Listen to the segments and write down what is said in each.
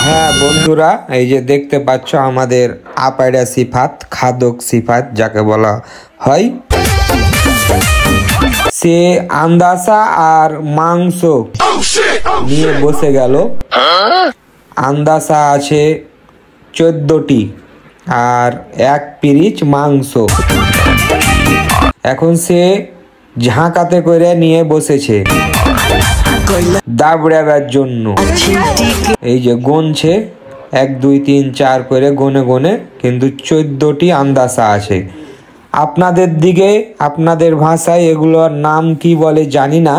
হ্যাঁ বন্ধুরা, এই যে দেখতে পাচ্ছ আমাদের আপাইডা সিফাত, খাদক সিফাত যাকে বলা হয়, সে আন্দাসা আর মাংস নিয়ে বসে গেল। আন্দাসা আছে 14টি আর 1 পিরিচ মাংস। এখন সে ঝাঁকাতে করে নিয়ে বসেছে দাবড়াবার জন্য। এই যে গুনছে 1 2 3 4 করে গনে গনে, কিন্তু 14টি আন্দাসা আছে। আপনাদের দিকে আপনাদের ভাষায় এগুলোর নাম কি বলে জানি না,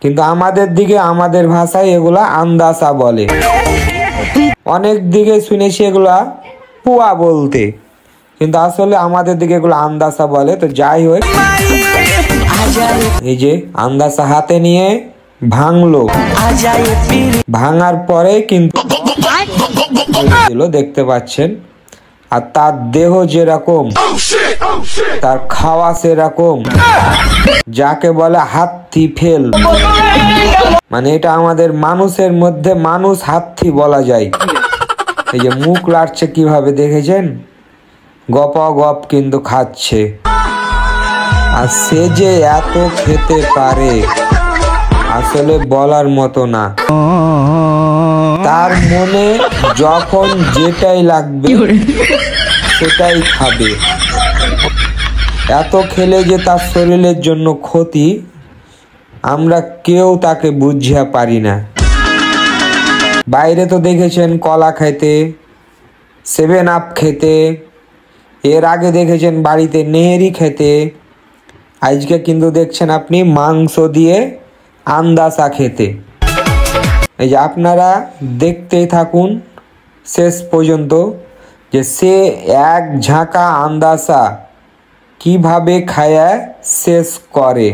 কিন্তু আমাদের দিকে আমাদের ভাষায় এগুলা আন্দাসা বলে। অনেক দিকে শুনেছি এগুলা পুয়া বলতে, কিন্তু আসলে আমাদের দিকে এগুলো আন্দাসা বলে। তো যাই হোক, এই যে আন্দাসা হাতে নিয়ে ভাঙলো, ভাঙার পরে কিন্তু দেখতে পাচ্ছেন। আর তার দেহ যেরকম, তার খাওয়া সেরকম, যাকে বলে হাত্তি ফেল। মানে এটা আমাদের মানুষের মধ্যে মানুষ হাত্তি বলা যায়। এই যে মুখ লাড়ছে কিভাবে দেখেছেন, গপ কিন্তু খাচ্ছে। আর সে যে এত খেতে পারে আসলে বলার মতো না। তার মনে যখন যেটাই লাগবে সেটাই খাবে। এত খেলে যে তার শরীরের জন্য ক্ষতি, আমরা কেউ তাকে বুঝিয়া পারি না। বাইরে তো দেখেছেন কলা খেতে, 7 আপ খেতে, এর আগে দেখেছেন বাড়িতে নেহেরি খেতে, আজকে কিন্তু দেখছেন আপনি মাংস দিয়ে আন্দাসা খেতে। এই যে আপনারা দেখতেই থাকুন শেষ পর্যন্ত, যে সে এক ঝাঁকা আন্দাসা কিভাবে খায়া শেষ করে।